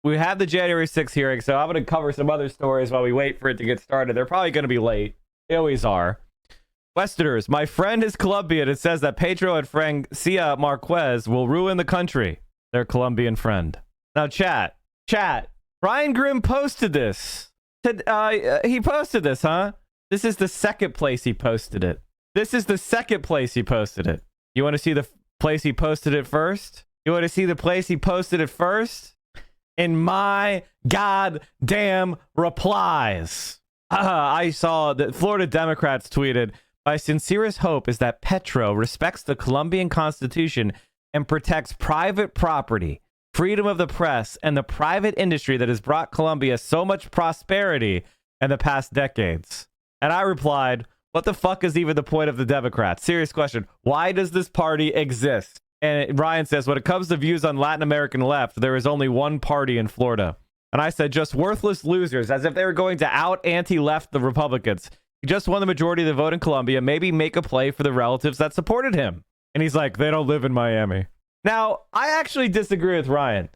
we have the January 6th hearing, so I'm going to cover some other stories while we wait for it to get started. They're probably going to be late. They always are. Westerners, my friend is Colombian. It says that Pedro and Francia Marquez will ruin the country. Their Colombian friend. Now, chat. Ryan Grimm posted this. He posted this, huh? This is the second place he posted it. You want to see the place he posted it first? In my goddamn replies. I saw that Florida Democrats tweeted, my sincerest hope is that Petro respects the Colombian Constitution and protects private property, freedom of the press, and the private industry that has brought Colombia so much prosperity in the past decades. And I replied, what the fuck is even the point of the Democrats? Serious question. Why does this party exist? And Ryan says, when it comes to views on Latin American left, there is only one party in Florida. And I said, just worthless losers, as if they were going to out anti-left the Republicans. He just won the majority of the vote in Colombia. Maybe make a play for the relatives that supported him. And he's like, they don't live in Miami. Now, I actually disagree with Ryan.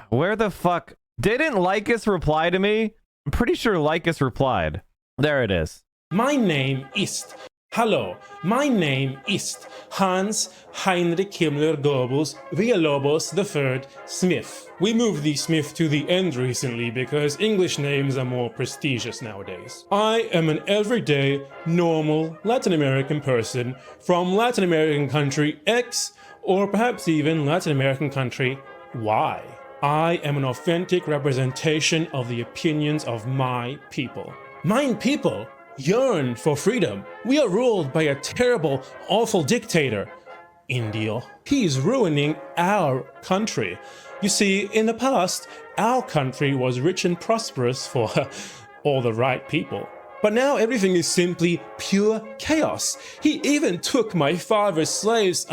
Where the fuck? Didn't Lycus reply to me? I'm pretty sure Lycus replied. There it is. My name is Hans Heinrich Himmler Goebbels Villalobos III Smith. We moved the Smith to the end recently because English names are more prestigious nowadays. I am an everyday, normal Latin American person from Latin American country X, or perhaps even Latin American country Y. I am an authentic representation of the opinions of my people. Mine people yearn for freedom. We are ruled by a terrible, awful dictator, Indio. He is ruining our country. You see, in the past, our country was rich and prosperous for all the right people. But now everything is simply pure chaos. He even took my father's slaves,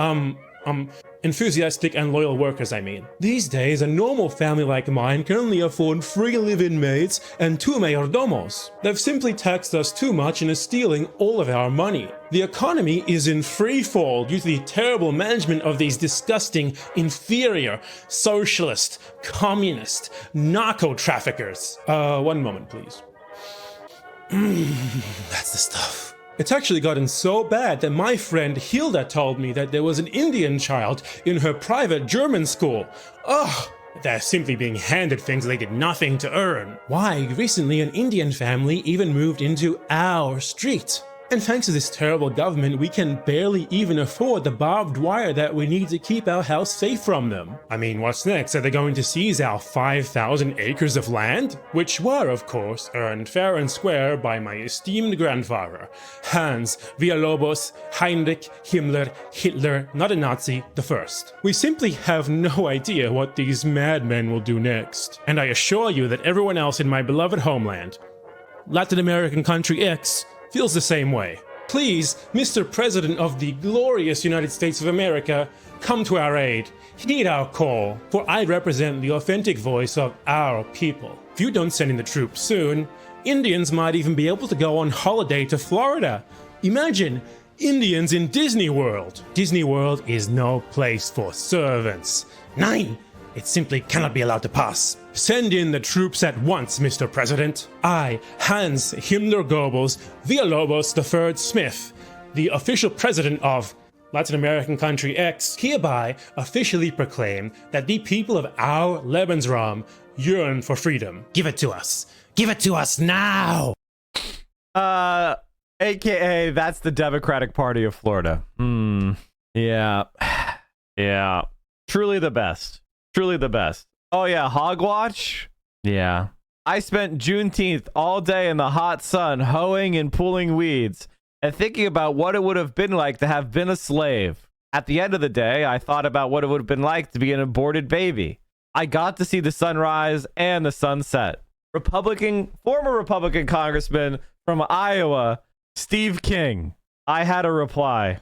enthusiastic and loyal workers, I mean. These days, a normal family like mine can only afford 3 live-in maids and 2 mayordomos. They've simply taxed us too much and are stealing all of our money. The economy is in free fall due to the terrible management of these disgusting, inferior, socialist, communist, narco-traffickers. One moment, please. That's the stuff. It's actually gotten so bad that my friend Hilda told me that there was an Indian child in her private German school. Ugh, they're simply being handed things they did nothing to earn. Why, recently an Indian family even moved into our street. And thanks to this terrible government, we can barely even afford the barbed wire that we need to keep our house safe from them. I mean, what's next? Are they going to seize our 5,000 acres of land? Which were, of course, earned fair and square by my esteemed grandfather, Hans Villalobos Heinrich Himmler Hitler, not a Nazi, the first. We simply have no idea what these madmen will do next. And I assure you that everyone else in my beloved homeland, Latin American country X, feels the same way. Please, Mr. President of the glorious United States of America, come to our aid. Heed our call, for I represent the authentic voice of our people. If you don't send in the troops soon, Indians might even be able to go on holiday to Florida. Imagine, Indians in Disney World. Disney World is no place for servants. Nein! It simply cannot be allowed to pass. Send in the troops at once, Mr. President. I, Hans Himmler Goebbels Villalobos III Smith, the official president of Latin American country X, hereby officially proclaim that the people of our Lebensraum yearn for freedom. Give it to us. Give it to us now! AKA, that's the Democratic Party of Florida. Yeah. Yeah. Truly the best. Truly the best. Oh yeah, Hogwatch? Yeah. I spent Juneteenth all day in the hot sun hoeing and pulling weeds and thinking about what it would have been like to have been a slave. At the end of the day, I thought about what it would have been like to be an aborted baby. I got to see the sunrise and the sunset. Former Republican Congressman from Iowa, Steve King. I had a reply.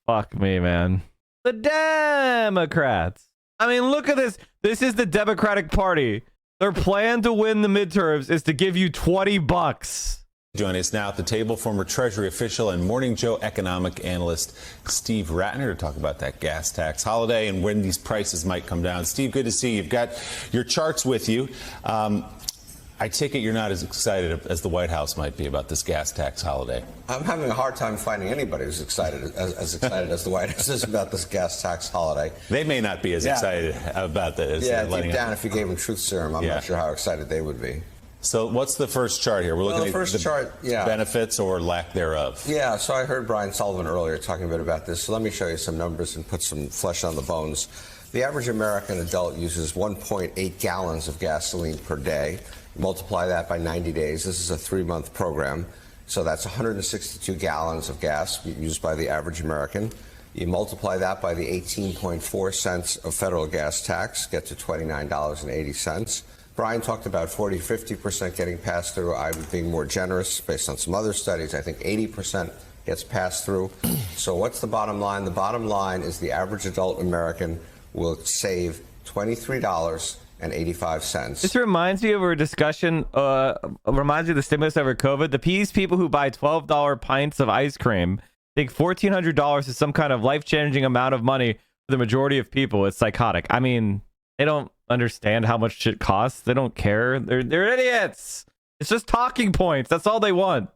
Fuck me, man. The Democrats. I mean, look at this. This is the Democratic Party. Their plan to win the midterms is to give you $20. Joining us now at the table, former Treasury official and Morning Joe economic analyst Steve Ratner to talk about that gas tax holiday and when these prices might come down. Steve, good to see you. You've got your charts with you. I take it you're not as excited as the White House might be about this gas tax holiday. I'm having a hard time finding anybody who's excited as excited as the White House is about this gas tax holiday. They may not be as excited about that as deep down, if you gave them truth serum, I'm not sure how excited they would be. So what's the first chart here? We're looking at the chart, benefits or lack thereof. Yeah, so I heard Brian Sullivan earlier talking a bit about this. So let me show you some numbers and put some flesh on the bones. The average American adult uses 1.8 gallons of gasoline per day. Multiply that by 90 days. This is a 3-month program. So that's 162 gallons of gas used by the average American. You multiply that by the 18.4 cents of federal gas tax, get to $29.80. Brian talked about 40-50% getting passed through. I'm being more generous based on some other studies. I think 80% gets passed through. So what's the bottom line? The bottom line is the average adult American will save $23.85. This reminds me of a discussion, reminds me of the stimulus over COVID. These people who buy $12 pints of ice cream think $1,400 is some kind of life-changing amount of money for the majority of people. It's psychotic. I mean, they don't understand how much shit costs. They don't care. They're idiots. It's just talking points. That's all they want.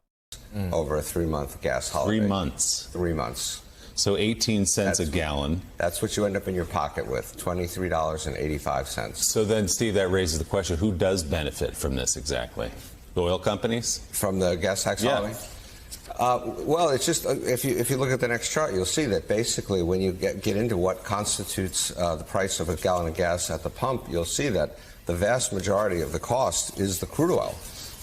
Over a 3-month gas holiday. 3 months. 3 months. So 18 cents a gallon. That's what you end up in your pocket with, $23.85. So then, Steve, that raises the question, who does benefit from this exactly? The oil companies? From the gas tax holiday? Well, it's just, if you look at the next chart, you'll see that basically when you get into what constitutes the price of a gallon of gas at the pump, you'll see that the vast majority of the cost is the crude oil.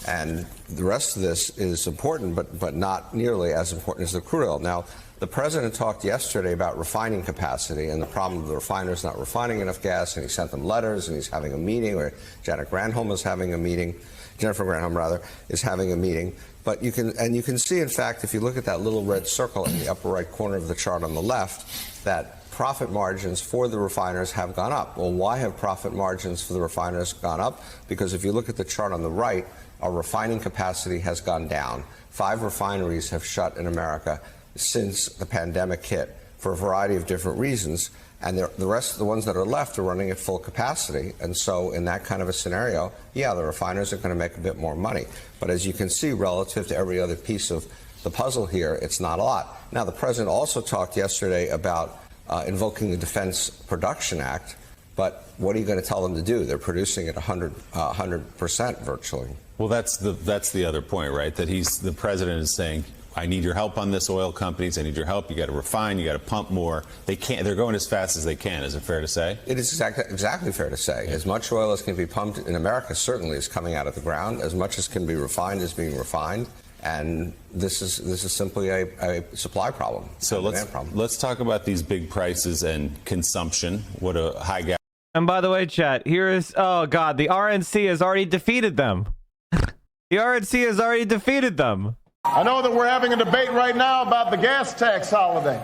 And the rest of this is important, but not nearly as important as the crude oil. Now, the president talked yesterday about refining capacity and the problem of the refiners not refining enough gas, and he sent them letters, and he's having a meeting, or Jennifer Granholm is having a meeting. Jennifer Granholm, rather, is having a meeting. But you can see, in fact, if you look at that little red circle in the upper right corner of the chart on the left, that profit margins for the refiners have gone up. Well, why have profit margins for the refiners gone up? Because if you look at the chart on the right, our refining capacity has gone down. 5 refineries have shut in America since the pandemic hit for a variety of different reasons. And the rest of the ones that are left are running at full capacity. And so in that kind of a scenario, yeah, the refiners are going to make a bit more money. But as you can see, relative to every other piece of the puzzle here, it's not a lot. Now, the president also talked yesterday about invoking the Defense Production Act. But what are you going to tell them to do? They're producing at 100% virtually. Well, that's the other point, right? That the president is saying, I need your help on this, oil companies. I need your help. You got to refine. You got to pump more. They can't. They're going as fast as they can. Is it fair to say? It is exactly fair to say. As much oil as can be pumped in America certainly is coming out of the ground. As much as can be refined is being refined. And this is simply a supply problem. So let's talk about these big prices and consumption. What a high gas. And by the way, chat, here is, oh God, the RNC has already defeated them. The RNC has already defeated them. I know that we're having a debate right now about the gas tax holiday.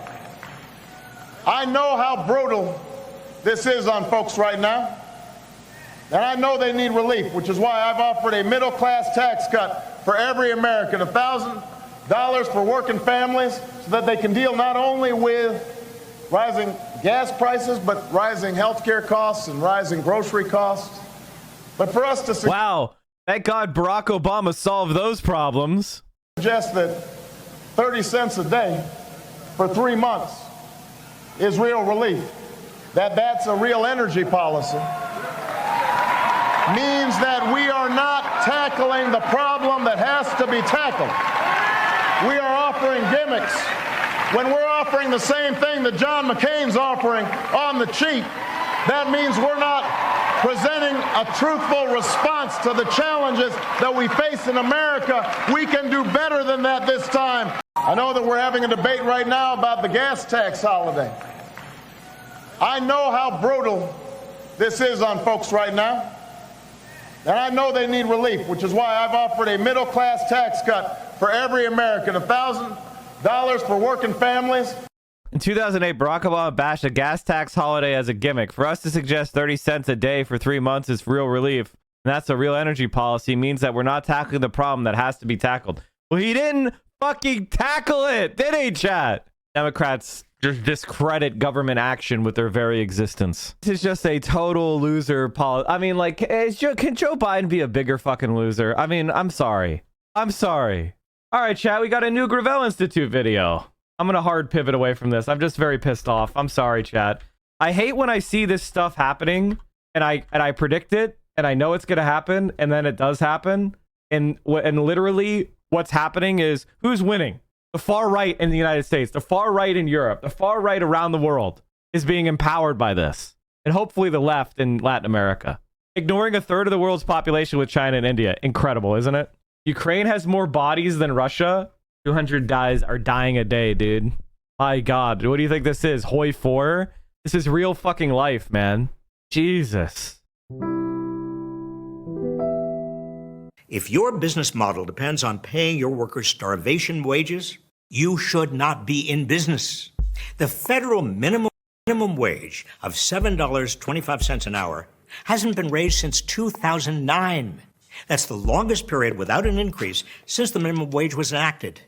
I know how brutal this is on folks right now. And I know they need relief, which is why I've offered a middle-class tax cut for every American, $1,000 for working families, so that they can deal not only with rising gas prices, but rising health care costs and rising grocery costs. But for us to wow, thank God Barack Obama solved those problems. Suggest that 30 cents a day for 3 months is real relief, that's a real energy policy, means that we are not tackling the problem that has to be tackled. We are offering gimmicks when we're offering the same thing that John McCain's offering on the cheap. That means we're not presenting a truthful response to the challenges that we face in America. We can do better than that this time. I know that we're having a debate right now about the gas tax holiday. I know how brutal this is on folks right now. And I know they need relief, which is why I've offered a middle-class tax cut for every American, $1,000 for working families. In 2008, Barack Obama bashed a gas tax holiday as a gimmick. For us to suggest 30 cents a day for 3 months is real relief, and that's a real energy policy, means that we're not tackling the problem that has to be tackled. Well, he didn't fucking tackle it, did he, chat? Democrats just discredit government action with their very existence. This is just a total loser I mean, like, can Joe Biden be a bigger fucking loser? I mean, I'm sorry. I'm sorry. All right, chat, we got a new Gravel Institute video. I'm gonna hard pivot away from this. I'm just very pissed off. I'm sorry, chat. I hate when I see this stuff happening and I predict it and I know it's gonna happen and then it does happen. And literally what's happening is who's winning? The far right in the United States, the far right in Europe, the far right around the world is being empowered by this. And hopefully the left in Latin America. Ignoring a third of the world's population with China and India. Incredible, isn't it? Ukraine has more bodies than Russia. 200 guys are dying a day, dude. My God, what do you think this is? Hoi 4? This is real fucking life, man. Jesus. If your business model depends on paying your workers starvation wages, you should not be in business. The federal minimum wage of $7.25 an hour hasn't been raised since 2009. That's the longest period without an increase since the minimum wage was enacted.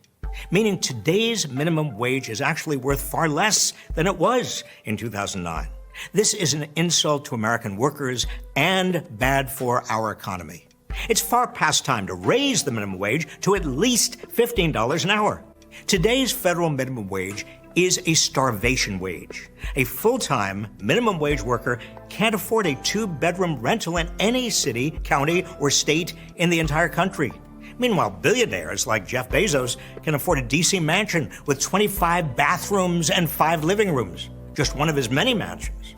Meaning today's minimum wage is actually worth far less than it was in 2009. This is an insult to American workers and bad for our economy. It's far past time to raise the minimum wage to at least $15 an hour. Today's federal minimum wage is a starvation wage. A full-time minimum wage worker can't afford a 2-bedroom rental in any city, county, or state in the entire country. Meanwhile, billionaires like Jeff Bezos can afford a DC mansion with 25 bathrooms and 5 living rooms, just one of his many mansions.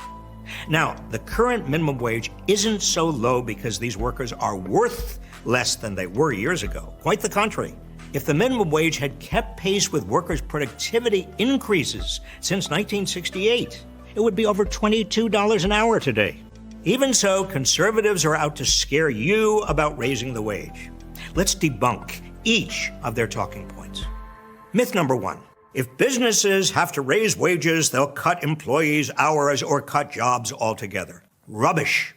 Now, the current minimum wage isn't so low because these workers are worth less than they were years ago. Quite the contrary. If the minimum wage had kept pace with workers' productivity increases since 1968, it would be over $22 an hour today. Even so, conservatives are out to scare you about raising the wage. Let's debunk each of their talking points. Myth number 1. If businesses have to raise wages, they'll cut employees' hours or cut jobs altogether. Rubbish.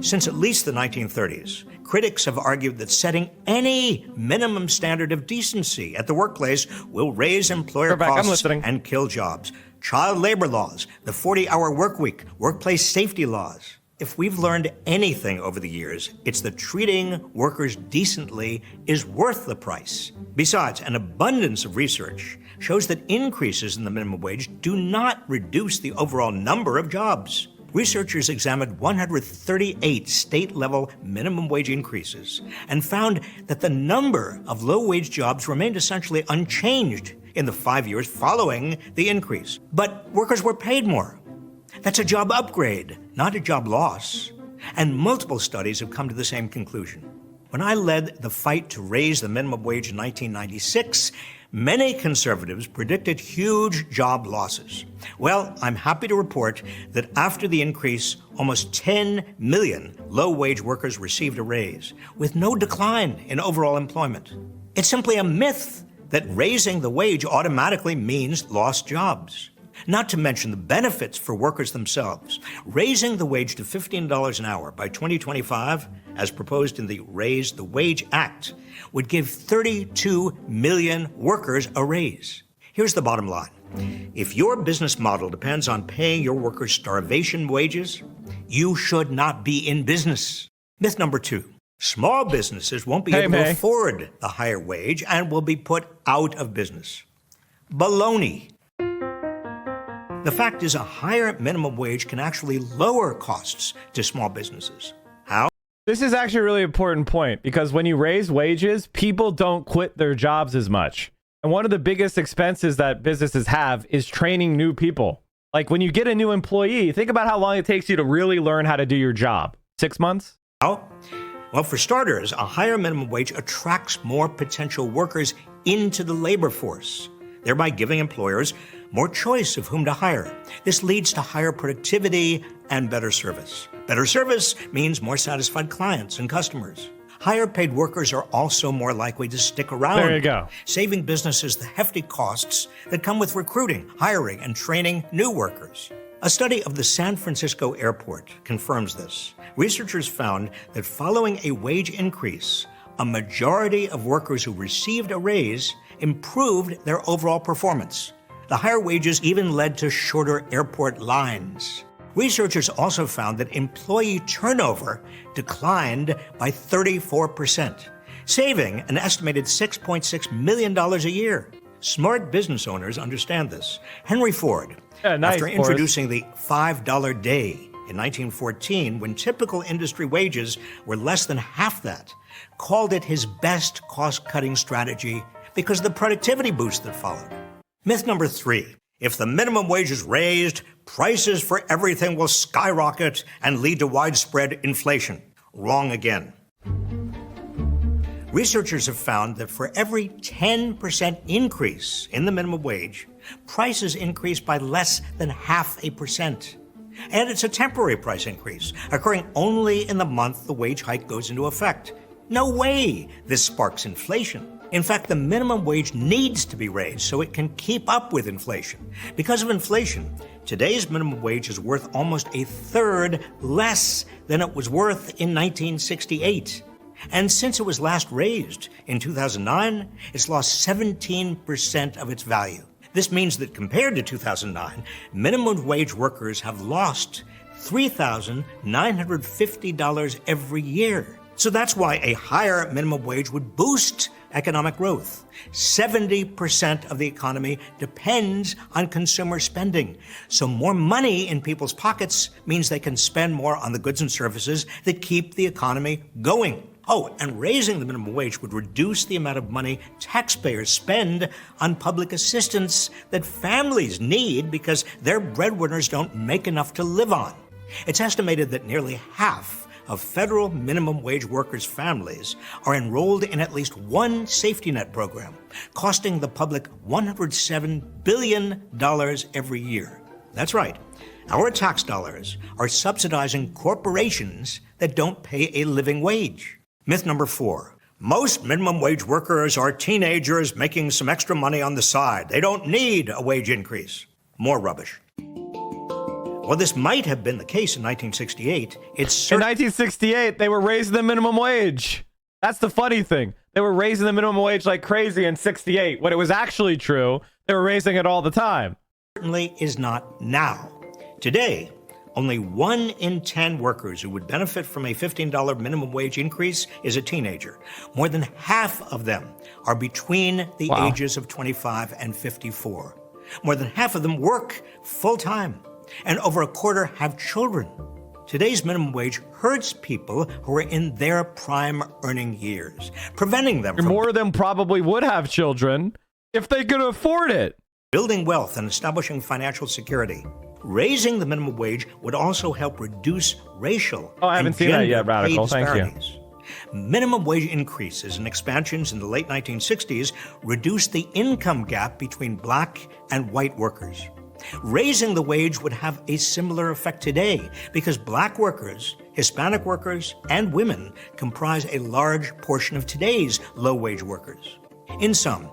Since at least the 1930s, critics have argued that setting any minimum standard of decency at the workplace will raise employer costs and kill jobs. Child labor laws, the 40-hour work week, workplace safety laws. If we've learned anything over the years, it's that treating workers decently is worth the price. Besides, an abundance of research shows that increases in the minimum wage do not reduce the overall number of jobs. Researchers examined 138 state-level minimum wage increases and found that the number of low-wage jobs remained essentially unchanged in the 5 years following the increase. But workers were paid more. That's a job upgrade, not a job loss. And multiple studies have come to the same conclusion. When I led the fight to raise the minimum wage in 1996, many conservatives predicted huge job losses. Well, I'm happy to report that after the increase, almost 10 million low-wage workers received a raise, with no decline in overall employment. It's simply a myth that raising the wage automatically means lost jobs. Not to mention the benefits for workers themselves. Raising the wage to $15 an hour by 2025, as proposed in the Raise the Wage Act, would give 32 million workers a raise. Here's the bottom line. If your business model depends on paying your workers starvation wages, you should not be in business. Myth number 2. Small businesses won't be able to afford the higher wage and will be put out of business. Baloney. The fact is, a higher minimum wage can actually lower costs to small businesses. How? This is actually a really important point because when you raise wages, people don't quit their jobs as much. And one of the biggest expenses that businesses have is training new people. Like when you get a new employee, think about how long it takes you to really learn how to do your job. 6 months? How? Well, for starters, a higher minimum wage attracts more potential workers into the labor force, thereby giving employers more choice of whom to hire. This leads to higher productivity and better service. Better service means more satisfied clients and customers. Higher paid workers are also more likely to stick around. There you go. Saving businesses the hefty costs that come with recruiting, hiring, and training new workers. A study of the San Francisco airport confirms this. Researchers found that following a wage increase, a majority of workers who received a raise improved their overall performance. The higher wages even led to shorter airport lines. Researchers also found that employee turnover declined by 34%, saving an estimated $6.6 million a year. Smart business owners understand this. Henry Ford, after introducing the $5 day in 1914, when typical industry wages were less than half that, called it his best cost-cutting strategy because of the productivity boost that followed. Myth number 3. If the minimum wage is raised, prices for everything will skyrocket and lead to widespread inflation. Wrong again. Researchers have found that for every 10% increase in the minimum wage, prices increase by less than 0.5%. And it's a temporary price increase, occurring only in the month the wage hike goes into effect. No way this sparks inflation. In fact, the minimum wage needs to be raised so it can keep up with inflation. Because of inflation, today's minimum wage is worth almost a third less than it was worth in 1968. And since it was last raised in 2009, it's lost 17% of its value. This means that compared to 2009, minimum wage workers have lost $3,950 every year. So that's why a higher minimum wage would boost economic growth. 70% of the economy depends on consumer spending. So more money in people's pockets means they can spend more on the goods and services that keep the economy going. Oh, and raising the minimum wage would reduce the amount of money taxpayers spend on public assistance that families need because their breadwinners don't make enough to live on. It's estimated that nearly half of federal minimum wage workers' families are enrolled in at least one safety net program, costing the public $107 billion every year. That's right. Our tax dollars are subsidizing corporations that don't pay a living wage. Myth number 4. Most minimum wage workers are teenagers making some extra money on the side. They don't need a wage increase. More rubbish. While this might have been the case in 1968, it's in 1968, they were raising the minimum wage. That's the funny thing. They were raising the minimum wage like crazy in 68. When it was actually true, they were raising it all the time. Certainly is not now. Today, only 1 in 10 workers who would benefit from a $15 minimum wage increase is a teenager. More than half of them are between the ages of 25 and 54. More than half of them work full-time, and over a quarter have children. Today's minimum wage hurts people who are in their prime earning years, preventing them from... More of them probably would have children if they could afford it. Building wealth and establishing financial security. Raising the minimum wage would also help reduce racial I haven't seen that yet, Radical. Thank you. Minimum wage increases and expansions in the late 1960s reduced the income gap between black and white workers. Raising the wage would have a similar effect today because black workers, Hispanic workers, and women comprise a large portion of today's low-wage workers. In sum,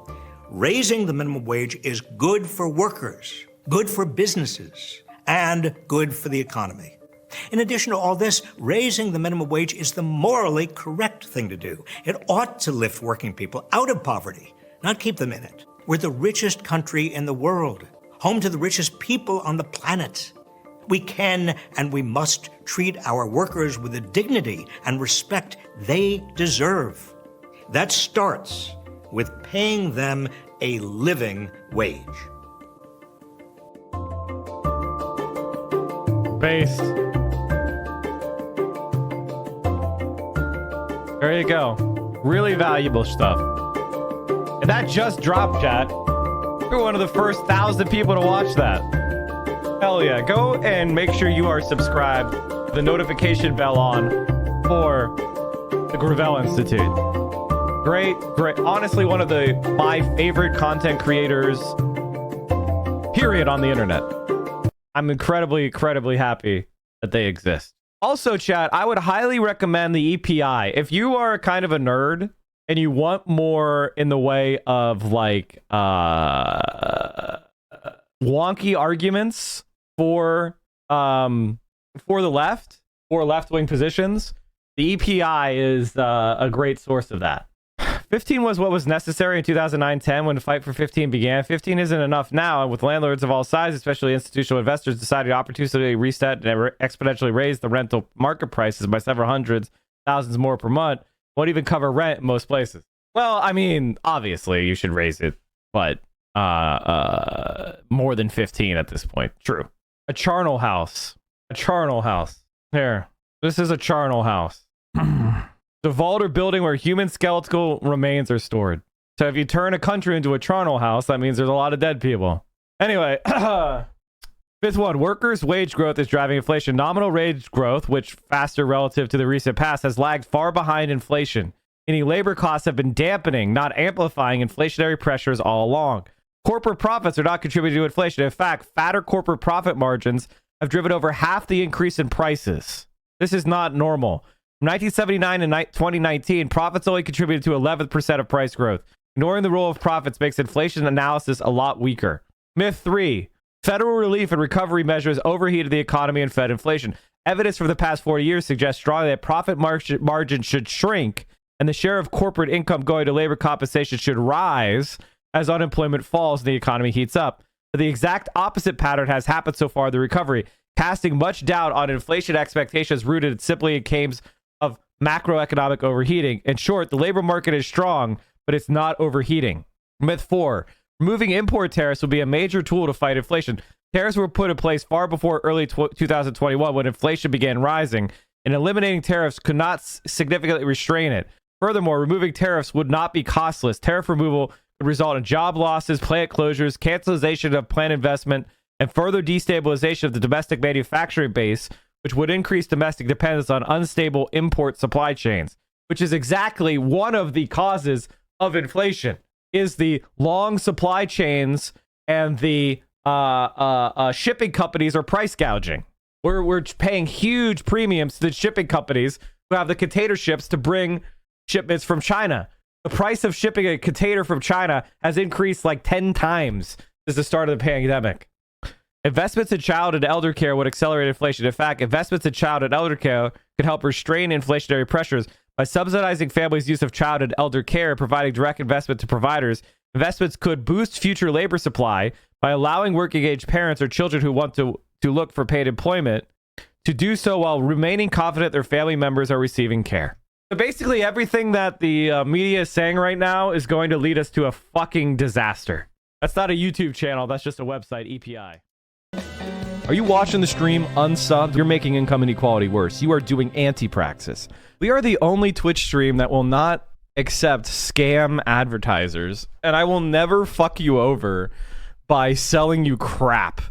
raising the minimum wage is good for workers, good for businesses, and good for the economy. In addition to all this, raising the minimum wage is the morally correct thing to do. It ought to lift working people out of poverty, not keep them in it. We're the richest country in the world, home to the richest people on the planet. We can and we must treat our workers with the dignity and respect they deserve. That starts with paying them a living wage. Based. There you go. Really valuable stuff. And that just dropped, chat. You're one of the first 1,000 people to watch that. Hell yeah. Go and make sure you are subscribed, the notification bell on for the Gravel Institute. Great. Honestly, one of my favorite content creators, period, on the internet. I'm incredibly happy that they exist. Also, chat, I would highly recommend the EPI. If you are kind of a nerd and you want more in the way of like wonky arguments for the left or left-wing positions, The EPI is a great source of that. 15 was what was necessary in 2009-10 when the fight for 15 began. 15 isn't enough now, and with landlords of all sizes, especially institutional investors, deciding to opportunistically reset and exponentially raise the rental market prices by several hundreds, thousands more per month, won't even cover rent in most places. Well, I mean, obviously you should raise it, but more than 15 at this point. True. A charnel house. A charnel house. Here. This is a charnel house. The vault or building where human skeletal remains are stored. So if you turn a country into a charnel house, that means there's a lot of dead people. Anyway, fifth one, workers' wage growth is driving inflation. Nominal wage growth, which faster relative to the recent past, has lagged far behind inflation. Meaning labor costs have been dampening, not amplifying inflationary pressures all along. Corporate profits are not contributing to inflation. In fact, fatter corporate profit margins have driven over half the increase in prices. This is not normal. From 1979 to 2019, profits only contributed to 11% of price growth. Ignoring the role of profits makes inflation analysis a lot weaker. Myth 3. Federal relief and recovery measures overheated the economy and fed inflation. Evidence from the past 40 years suggests strongly that profit margins should shrink and the share of corporate income going to labor compensation should rise as unemployment falls and the economy heats up. But the exact opposite pattern has happened so far in the recovery, casting much doubt on inflation expectations rooted simply in claims of macroeconomic overheating. In short, the labor market is strong, but it's not overheating. Myth 4. Removing import tariffs will be a major tool to fight inflation. Tariffs were put in place far before early 2021 when inflation began rising, and eliminating tariffs could not significantly restrain it. Furthermore, removing tariffs would not be costless. Tariff removal would result in job losses, plant closures, cancellation of plant investment, and further destabilization of the domestic manufacturing base, which would increase domestic dependence on unstable import supply chains, which is exactly one of the causes of inflation, is the long supply chains and the shipping companies are price gouging. We're paying huge premiums to the shipping companies who have the container ships to bring shipments from China. The price of shipping a container from China has increased like 10 times since the start of the pandemic. Investments in child and elder care would accelerate inflation. In fact, investments in child and elder care could help restrain inflationary pressures by subsidizing families' use of child and elder care, providing direct investment to providers. Investments could boost future labor supply by allowing working-age parents or children who want to look for paid employment to do so while remaining confident their family members are receiving care. So basically, everything that the media is saying right now is going to lead us to a fucking disaster. That's not a YouTube channel. That's just a website, EPI. Are you watching the stream unsubbed? You're making income inequality worse. You are doing anti-praxis. We are the only Twitch stream that will not accept scam advertisers, and I will never fuck you over by selling you crap.